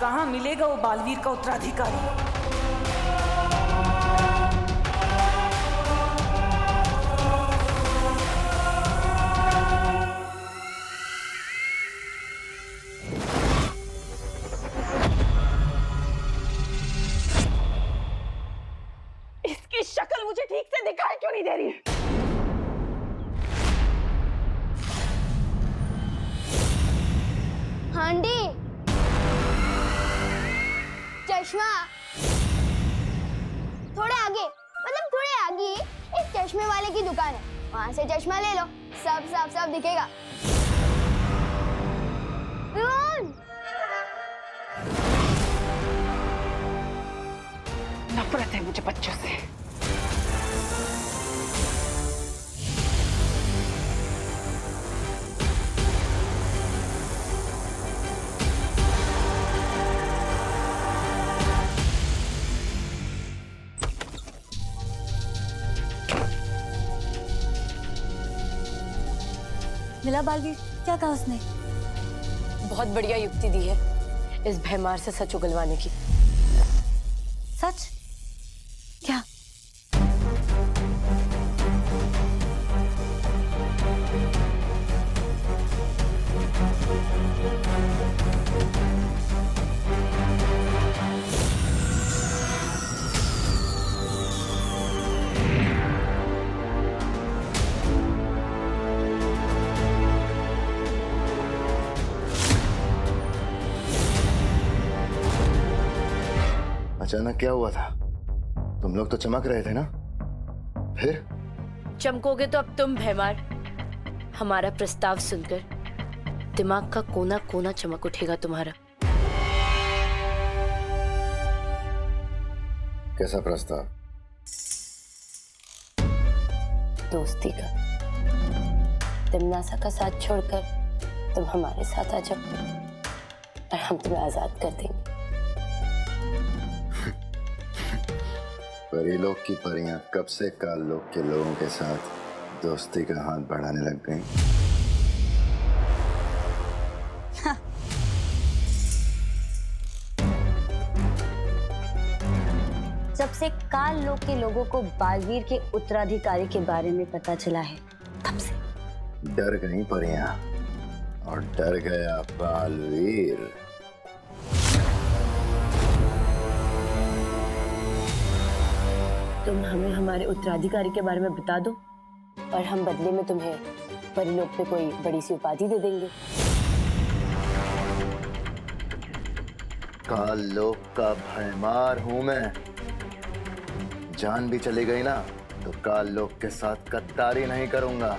कहाँ मिलेगा वो बालवीर का उत्तराधिकारी? इसकी शक्ल मुझे ठीक से दिखाई क्यों नहीं दे रही? हांडी, चश्मा थोड़े आगे, मतलब थोड़े आगे एक चश्मे वाले की दुकान है, वहां से चश्मा ले लो, सब साफ साफ दिखेगा। विवान! नफरत है मुझे बच्चों से। मिला बालवीर? क्या कहा उसने? बहुत बढ़िया युक्ति दी है इस भैमार से सच उगलवाने की। सच? क्या? अचानक क्या हुआ था? तुम लोग तो चमक रहे थे ना, फिर? चमकोगे तो अब तुम भैमार। हमारा प्रस्ताव सुनकर दिमाग का कोना कोना चमक उठेगा तुम्हारा। कैसा प्रस्ताव? दोस्ती का। तिमनासा का साथ छोड़कर तुम हमारे साथ आ जाओ और हम तुम्हें आजाद कर देंगे। परीलोक की परियां कब से काललोक के लोगों के साथ दोस्ती का हाथ बढ़ाने लग गईं? जब से काल लोक के लोगों को बालवीर के उत्तराधिकारी के बारे में पता चला है, तब से डर गई परियां और डर गया बालवीर। तुम हमें हमारे उत्तराधिकारी के बारे में बता दो और हम बदले में तुम्हें परिलोक पे कोई बड़ी सी उपाधि दे देंगे। काल लोक का भैमार हूं मैं। जान भी चली गई ना तो काल लोक के साथ गद्दारी नहीं करूंगा।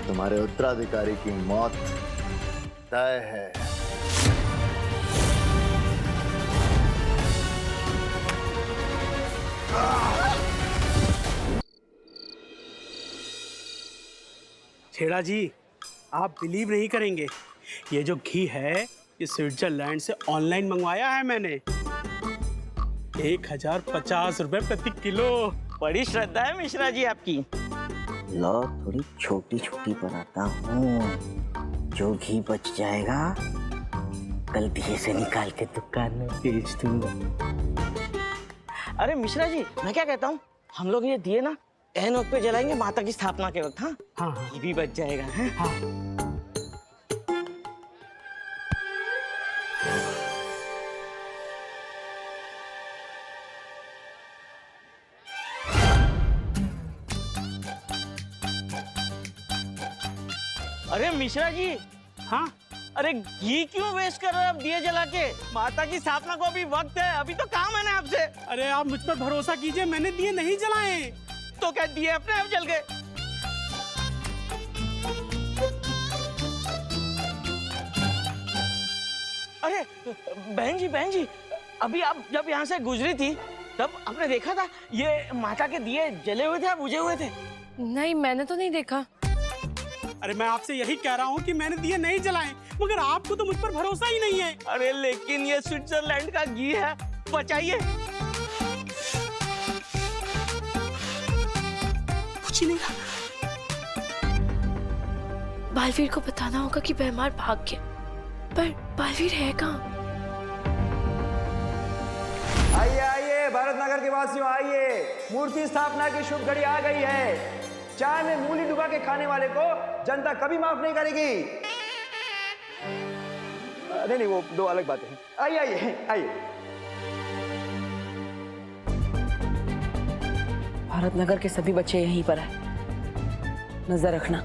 तुम्हारे उत्तराधिकारी की मौत तय है। छेड़ा जी, आप बिलीव नहीं करेंगे, ये जो घी है ये स्विट्जरलैंड से ऑनलाइन मंगवाया है मैंने। 1050 रुपए प्रति किलो। बड़ी श्रद्धा है मिश्रा जी आपकी। लो थोड़ी छोटी छोटी बनाता हूँ, जो घी बच जाएगा कल दिए से निकाल के दुकान में बेच दूंगा। अरे मिश्रा जी, मैं क्या कहता हूँ, हम लोग ये दिए ना एन वक्त पे जलाएंगे माता की स्थापना के वक्त। हाँ हाँ ये भी बच जाएगा है? हाँ। अरे मिश्रा जी, हाँ अरे घी क्यों वेस्ट कर रहे हो आप दिए जला के? माता की स्थापना को अभी वक्त है, अभी तो काम है ना आपसे। अरे आप मुझ पर भरोसा कीजिए, मैंने दिए नहीं जलाए। तो क्या दिए अपने आप जल गए? अरे बहन जी, अभी आप जब यहाँ से गुजरी थी तब आपने देखा था ये माता के दिए जले हुए थे या बुझे हुए थे? नहीं, मैंने तो नहीं देखा। अरे मैं आपसे यही कह रहा हूँ कि मैंने दिए नहीं जलाए, मगर आपको तो मुझ पर भरोसा ही नहीं है। अरे लेकिन ये स्विट्जरलैंड का घी है, बचाइए। कुछ नहीं था। बालवीर को बताना होगा कि भैमार भाग गया। पर बालवीर है कहाँ? आइए आइए भारत नगर के वासियों, आइए, मूर्ति स्थापना की शुभ घड़ी आ गई है। चाय में मूली डुबा के खाने वाले को जनता कभी माफ नहीं करेगी। नहीं, वो दो अलग बातें हैं। आइए आइए आइए। भारत नगर के सभी बच्चे यहीं पर हैं, नजर रखना।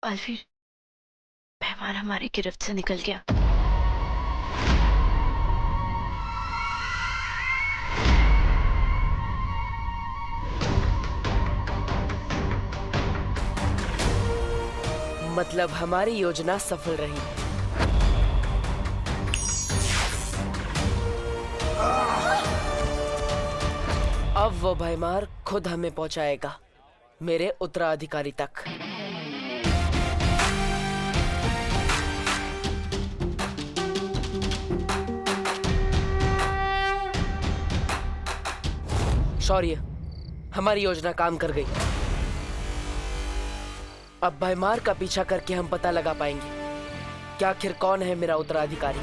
बालवीर, मेहमान हमारी गिरफ्त से निकल गया। मतलब हमारी योजना सफल रही। अब वो भयमार खुद हमें पहुंचाएगा मेरे उत्तराधिकारी तक। शौर्य, हमारी योजना काम कर गई। अब भयमार का पीछा करके हम पता लगा पाएंगे कि आखिर कौन है मेरा उत्तराधिकारी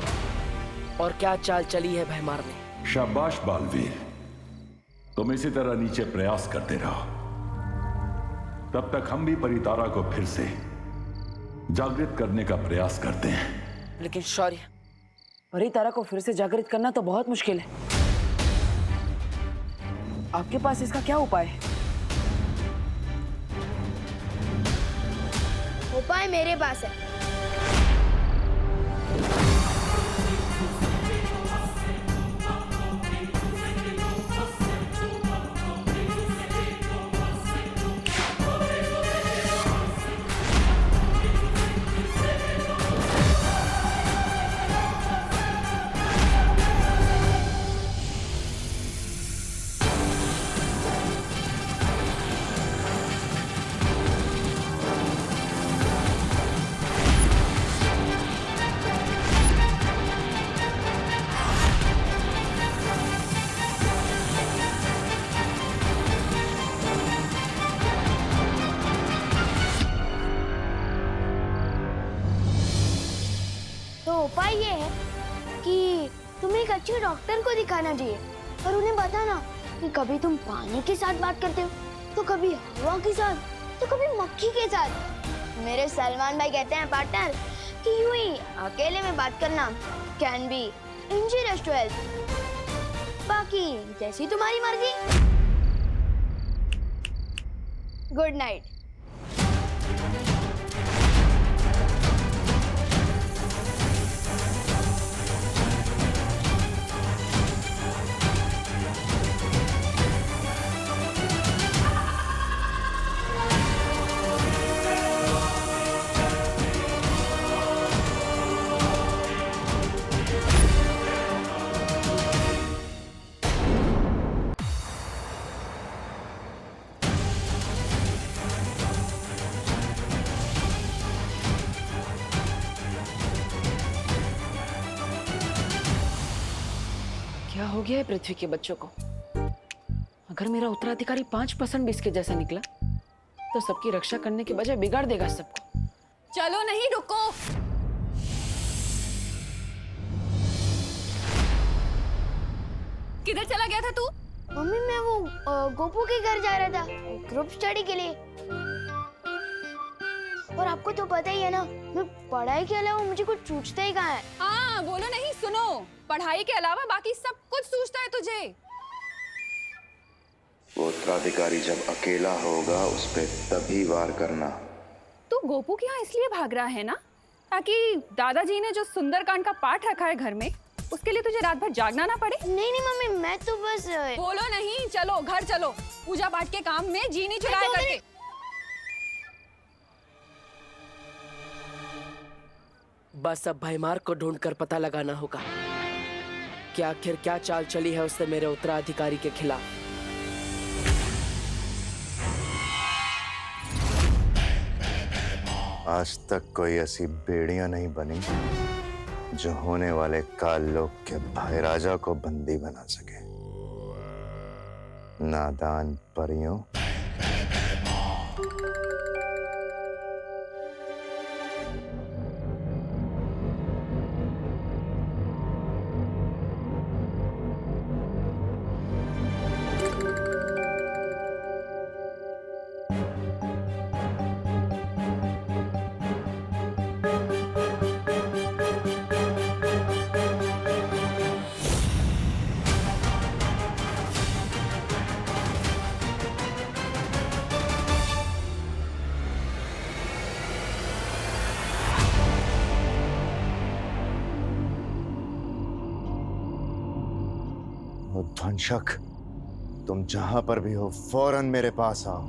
और क्या चाल चली है भयमार ने। शाबाश बालवीर, तुम इसी तरह नीचे प्रयास करते रहो। तब तक हम भी परितारा को फिर से जागृत करने का प्रयास करते हैं। लेकिन शौर्य, परितारा को फिर से जागृत करना तो बहुत मुश्किल है। आपके पास इसका क्या उपाय है? उपाय मेरे पास है। तो उपाय ये है कि तुम्हें एक अच्छे डॉक्टर को दिखाना चाहिए और उन्हें बताना कि कभी तुम पानी के साथ बात करते हो, तो कभी हवा के साथ, तो कभी मक्खी के साथ। मेरे सलमान भाई कहते हैं पार्टनर कि यूं ही अकेले में बात करना can be injurious to health. बाकी जैसी तुम्हारी मर्जी। Good night. क्या हो गया है पृथ्वी के बच्चों को? अगर मेरा उत्तराधिकारी 5% भी इसके जैसा निकला तो सबकी रक्षा करने के बजाय बिगाड़ देगा सबको। चलो नहीं, रुको। किधर चला गया था तू? मम्मी मैं वो गोपू के घर जा रहा था ग्रुप स्टडी के लिए। और आपको तो पता ही है ना, मैं पढ़ाई के अलावा मुझे कुछ सूझता ही कहाँ है। हाँ बोलो नहीं, सुनो, पढ़ाई के अलावा बाकी सब कुछ सूझता है तुझे। वो उत्तराधिकारी जब अकेला होगा उस पे तभी वार करना। तू गोपू के यहाँ इसलिए भाग रहा है ना, ताकि दादाजी ने जो सुंदरकांड का पाठ रखा है घर में, उसके लिए तुझे रात भर जागना ना पड़े। नहीं नहीं मम्मी, मैं तो बस बोलो नहीं, चलो घर चलो, पूजा पाठ के काम में जी नहीं चुराया करके। बस अब भैमार को ढूंढकर पता लगाना होगा कि आखिर क्या चाल चली है उससे मेरे उत्तराधिकारी के खिलाफ। आज तक कोई ऐसी बेड़ियां नहीं बनी जो होने वाले काल लोक के भाई राजा को बंदी बना सके। नादान परियों, ध्वंसक, तुम जहां पर भी हो फौरन मेरे पास आओ।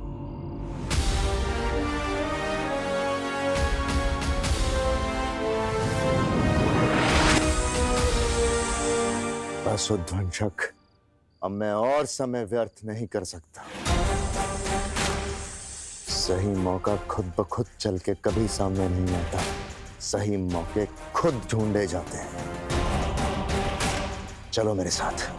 बस ध्वंसक, अब मैं और समय व्यर्थ नहीं कर सकता। सही मौका खुद ब खुद चल के कभी सामने नहीं आता, सही मौके खुद ढूंढे जाते हैं। चलो मेरे साथ।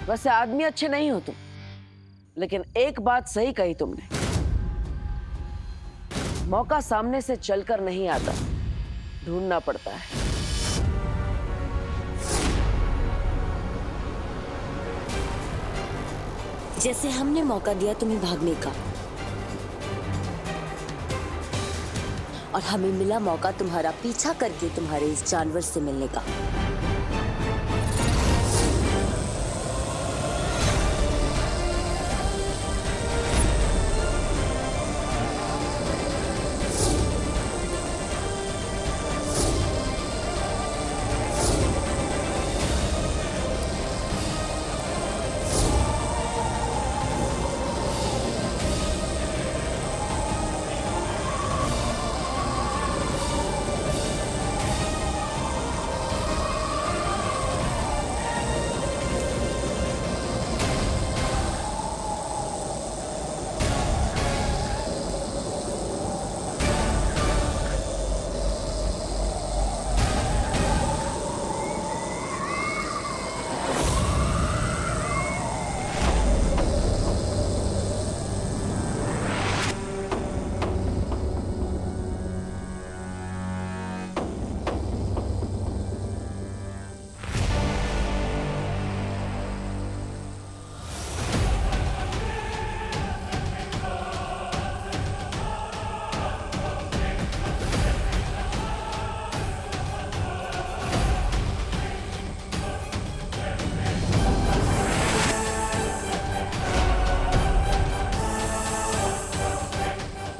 वैसे आदमी अच्छे नहीं हो तुम, लेकिन एक बात सही कही तुमने, मौका सामने से चलकर नहीं आता, ढूंढना पड़ता है। जैसे हमने मौका दिया तुम्हें भागने का, और हमें मिला मौका तुम्हारा पीछा करके तुम्हारे इस जानवर से मिलने का।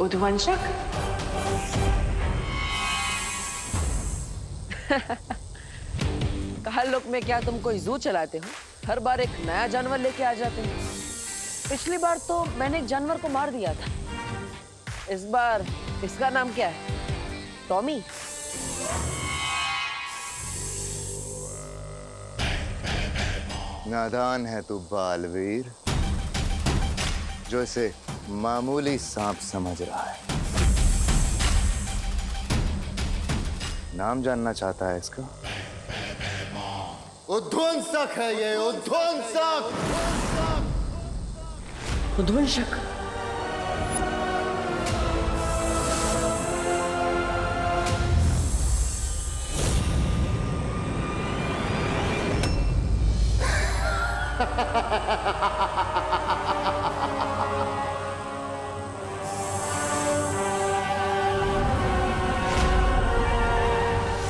उद्वंशक, काल लोक में क्या तुम कोई जू चलाते हो? हर बार एक नया जानवर लेके आ जाते हो। पिछली बार तो मैंने एक जानवर को मार दिया था, इस बार इसका नाम क्या है? टॉमी? नादान है तू बालवीर, जो इसे मामूली सांप समझ रहा है। नाम जानना चाहता है इसका? उध्वंसक है ये, उध्वंसक। उध्वंसक?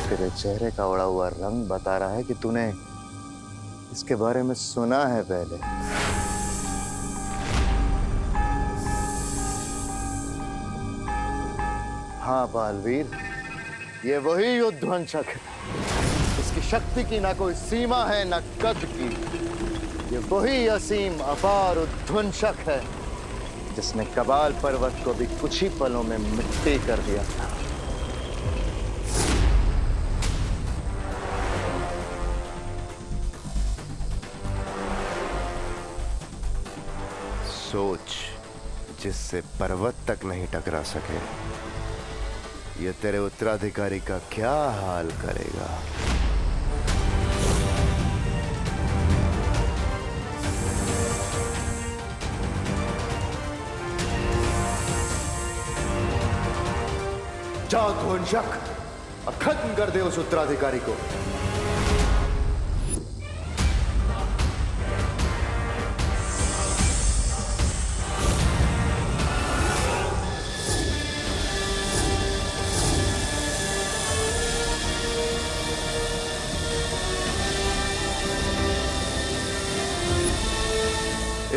तेरे चेहरे का उड़ा हुआ रंग बता रहा है कि तूने इसके बारे में सुना है पहले। हाँ बालवीर, ये वही उध्वंसक है। इसकी शक्ति की ना कोई सीमा है ना कद की। ये वही असीम अपार उध्वंसक है जिसने कबाल पर्वत को भी कुछ ही पलों में मिट्टी कर दिया था। सोच, जिससे पर्वत तक नहीं टकरा सके, ये तेरे उत्तराधिकारी का क्या हाल करेगा। जा ध्वंसक, और खत्म कर दे उस उत्तराधिकारी को।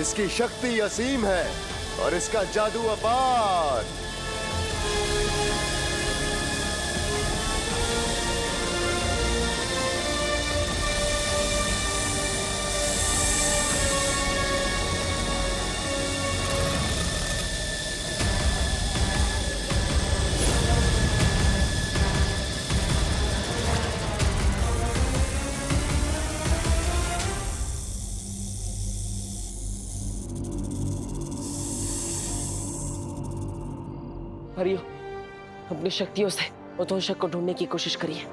इसकी शक्ति असीम है और इसका जादू अपार। हरियो, अपनी शक्तियों से उध्वंसक को ढूंढने की कोशिश करिए।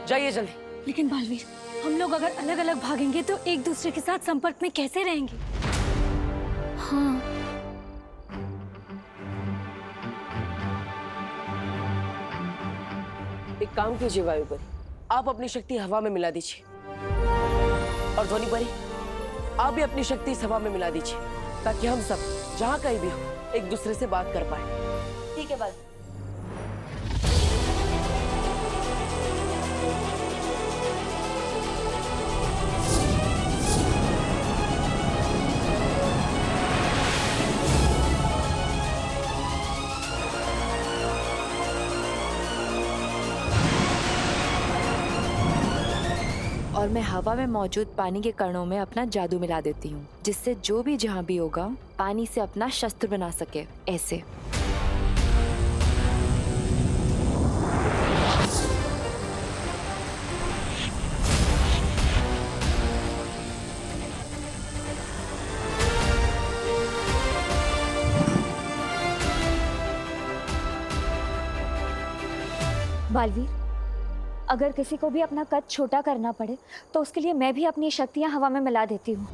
जाइए जल्दी। लेकिन बालवीर, हम लोग अगर अलग अलग भागेंगे तो एक दूसरे के साथ संपर्क में कैसे रहेंगे? हाँ। एक काम कीजिए वायुपरी, आप अपनी शक्ति हवा में मिला दीजिए, और ध्वनिपरी आप भी अपनी शक्ति इस हवा में मिला दीजिए, ताकि हम सब जहाँ कहीं भी हो एक दूसरे से बात कर पाए। ठीक है बाल। और मैं हवा में मौजूद पानी के कणों में अपना जादू मिला देती हूँ, जिससे जो भी जहाँ भी होगा पानी से अपना शस्त्र बना सके। ऐसे बालवीर, अगर किसी को भी अपना कद छोटा करना पड़े तो उसके लिए मैं भी अपनी शक्तियां हवा में मिला देती हूँ।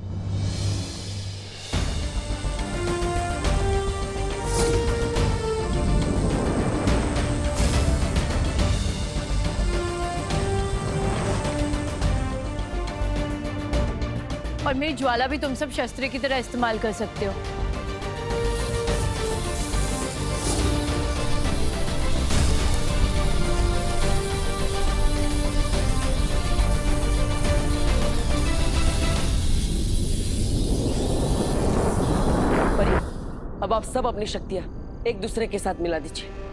और मेरी ज्वाला भी तुम सब शस्त्र की तरह इस्तेमाल कर सकते हो। अब आप सब अपनी शक्तियां एक दूसरे के साथ मिला दीजिए।